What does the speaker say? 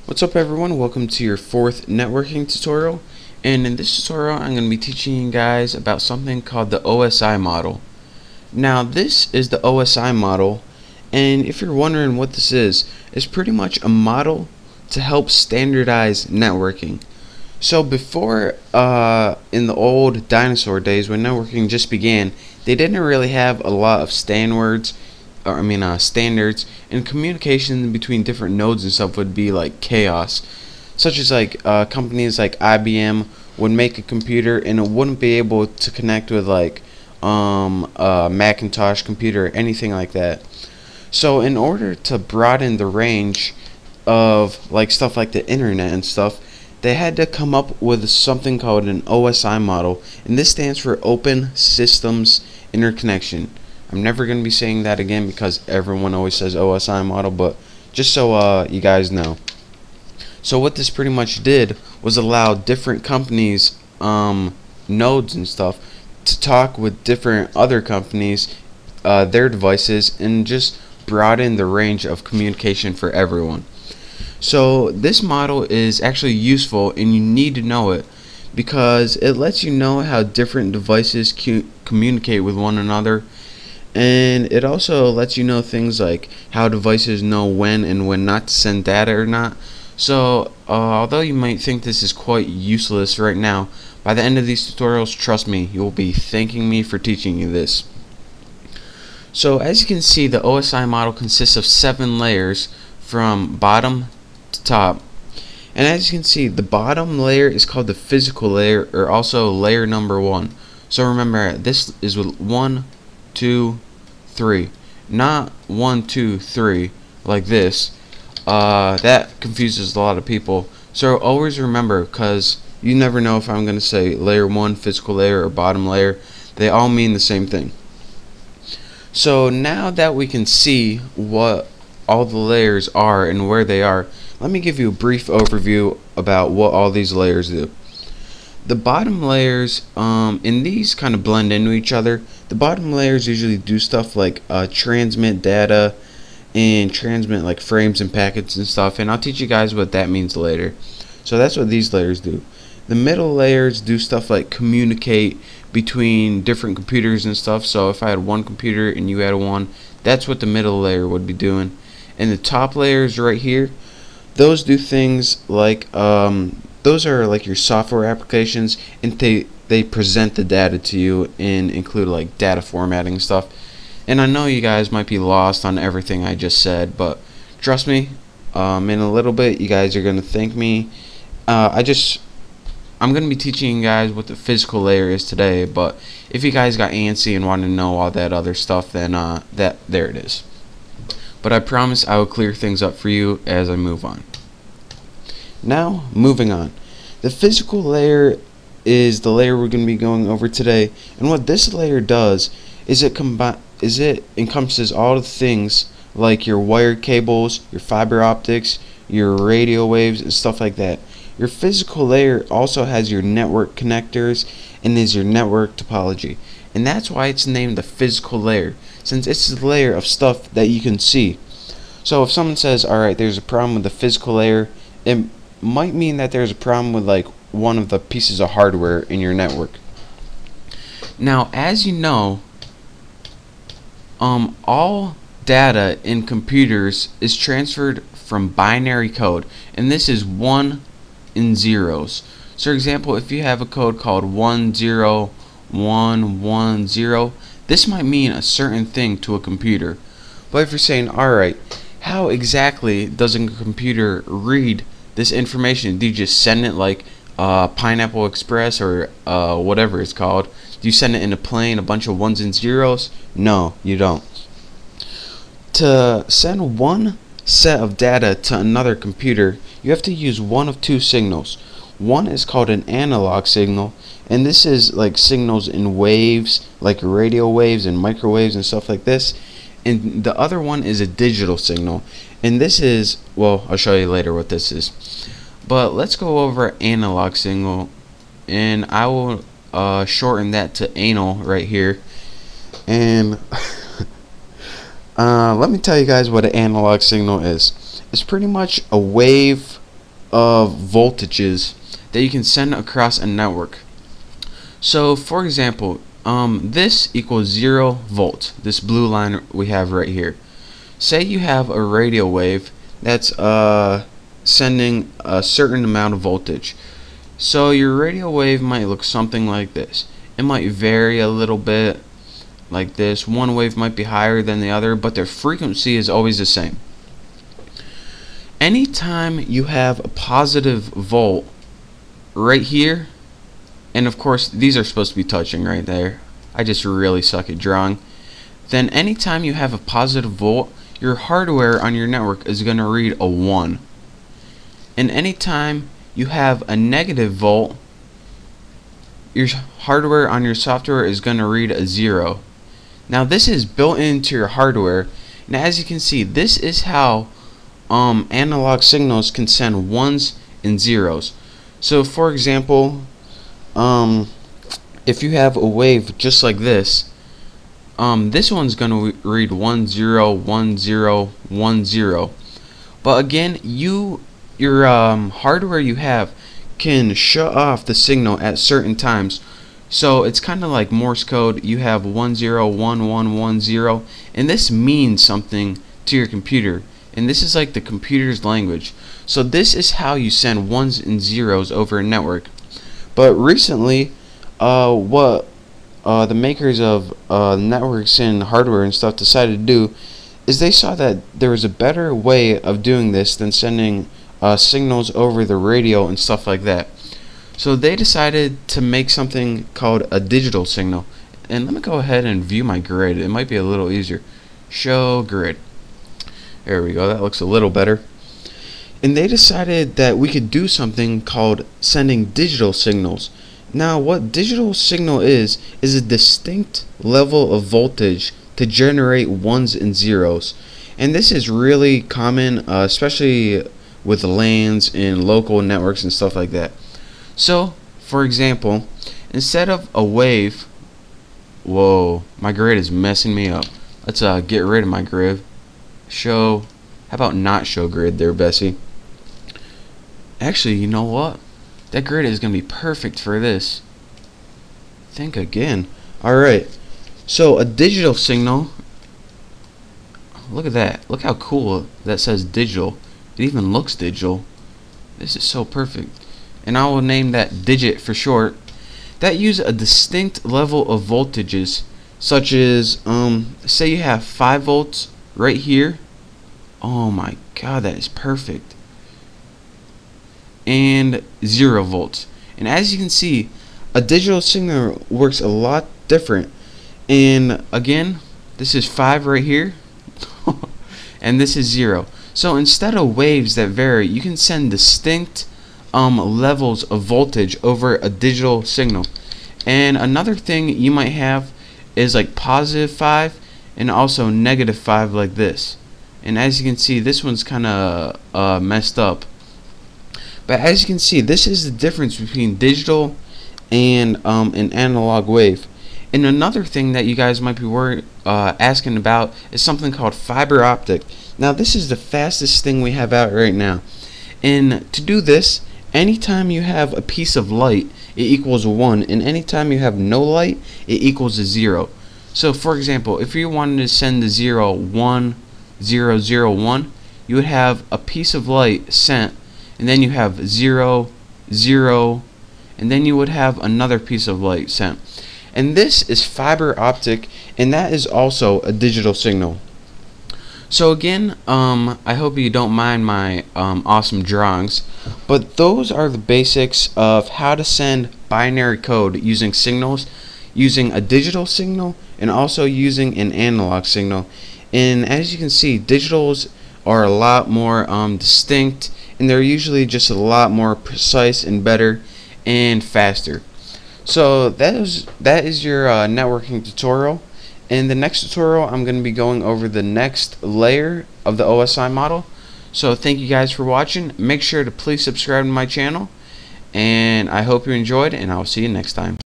What's up everyone, welcome to your fourth networking tutorial, and in this tutorial I'm going to be teaching you guys about something called the OSI model. Now this is the OSI model, and if you're wondering what this is, it's pretty much a model to help standardize networking. So before, in the old dinosaur days when networking just began, they didn't really have a lot of standards, and communication between different nodes and stuff would be like chaos. Such as companies like IBM would make a computer and it wouldn't be able to connect with a Macintosh computer or anything like that. So in order to broaden the range of stuff like the internet and stuff, they had to come up with something called an OSI model, and this stands for Open Systems Interconnection. I'm never going to be saying that again because everyone always says OSI model, but just so you guys know. So what this pretty much did was allow different companies, nodes and stuff, to talk with different other companies, their devices, and just broaden the range of communication for everyone. So this model is actually useful, and you need to know it because it lets you know how different devices communicate with one another, and it also lets you know things like how devices know when and when not to send data or not. So although you might think this is quite useless right now, by the end of these tutorials, trust me, you will be thanking me for teaching you this. So as you can see, the OSI model consists of 7 layers from bottom to top. And as you can see, the bottom layer is called the physical layer, or also layer number 1. So remember, this is with 1, 2, 3, not 1, 2, 3 like this. That confuses a lot of people. So always remember, because you never know if I'm going to say layer 1, physical layer, or bottom layer. They all mean the same thing. So now that we can see what all the layers are and where they are, let me give you a brief overview about what all these layers do. The bottom layers, and these kind of blend into each other. The bottom layers usually do stuff like transmit data and transmit like frames and packets and stuff, and I'll teach you guys what that means later. So that's what these layers do. The middle layers do stuff like communicate between different computers and stuff. So if I had one computer and you had one, that's what the middle layer would be doing. And the top layers right here, those do things like those are like your software applications, and they present the data to you and include like data formatting stuff. And I know you guys might be lost on everything I just said, but trust me, in a little bit you guys are gonna thank me. I'm gonna be teaching you guys what the physical layer is today, but if you guys got antsy and want to know all that other stuff, then there it is. But I promise I will clear things up for you as I move on. Now, moving on. The physical layer is the layer we're going to be going over today, and what this layer does is it encompasses all the things like your wired cables, your fiber optics, your radio waves, and stuff like that. Your physical layer also has your network connectors and is your network topology, and that's why it's named the physical layer, since it's the layer of stuff that you can see. So if someone says, alright, there's a problem with the physical layer, it might mean that there's a problem with like one of the pieces of hardware in your network. Now, as you know, all data in computers is transferred from binary code, and this is 1 and zeros. So for example, if you have a code called 10110, this might mean a certain thing to a computer. But if you're saying, alright, how exactly does a computer read this information? Do you just send it like Pineapple Express or whatever it's called? Do you send it in a plane, a bunch of 1s and 0s? No, you don't. To send one set of data to another computer, you have to use one of 2 signals. One is called an analog signal, and this is like signals in waves, like radio waves and microwaves and stuff like this. And the other one is a digital signal, and this is, well, I'll show you later what this is. But let's go over analog signal, and I will shorten that to anal right here. And let me tell you guys what an analog signal is. It's pretty much a wave of voltages that you can send across a network. So for example, this equals 0 volts, this blue line we have right here. Say you have a radio wave that's sending a certain amount of voltage. So your radio wave might look something like this. It might vary a little bit like this. One wave might be higher than the other, but their frequency is always the same. Anytime you have a positive volt right here, and of course these are supposed to be touching right there, I just really suck at drawing, then anytime you have a positive volt, your hardware on your network is going to read a 1. And anytime you have a negative volt, your hardware on your software is going to read a 0. Now this is built into your hardware, and as you can see, this is how analog signals can send 1s and 0s. So for example, if you have a wave just like this, this one's going to read 1 0 1 0 1 0. But again, your hardware you have can shut off the signal at certain times. So it's kind of like Morse code. You have 1 0 1 1 1 0, and this means something to your computer, and this is like the computer's language. So this is how you send 1s and 0s over a network. But recently, what the makers of networks and hardware and stuff decided to do is they saw that there was a better way of doing this than sending signals over the radio and stuff like that. So they decided to make something called a digital signal. And let me go ahead and view my grid. It might be a little easier. Show grid. There we go. That looks a little better. And they decided that we could do something called sending digital signals. Now what digital signal is a distinct level of voltage to generate 1s and 0s. And this is really common, especially with LANs and local networks and stuff like that. So for example, instead of a wave, whoa, my grid is messing me up. Let's get rid of my grid. Show, how about not show grid there, Bessie? Actually, you know what? That grid is going to be perfect for this. Think again. Alright, so a digital signal, look at that. Look how cool that says digital. It even looks digital. This is so perfect. And I will name that digit for short. That use a distinct level of voltages, such as, say you have 5 volts right here. Oh my god, that is perfect. And 0 volts. And as you can see, a digital signal works a lot different. And again, this is 5 right here and this is 0. So instead of waves that vary, you can send distinct levels of voltage over a digital signal. And another thing you might have is like +5 and also -5 like this. And as you can see, this one's kind of messed up. But as you can see, this is the difference between digital and an analog wave. And another thing that you guys might be asking about is something called fiber optic. Now this is the fastest thing we have out right now. And to do this, anytime you have a piece of light, it equals 1, and anytime you have no light, it equals a 0. So for example, if you wanted to send the 0 1 0 0 1, you would have a piece of light sent, and then you have 0 0, and then you would have another piece of light sent. And this is fiber optic, and that is also a digital signal. So again, I hope you don't mind my awesome drawings, but those are the basics of how to send binary code using signals, using a digital signal, and also using an analog signal. And as you can see, digitals are a lot more distinct, and they're usually just a lot more precise and better and faster. So that is your networking tutorial. In the next tutorial, I'm going to be going over the next layer of the OSI model. So thank you guys for watching. Make sure to please subscribe to my channel, and I hope you enjoyed, and I'll see you next time.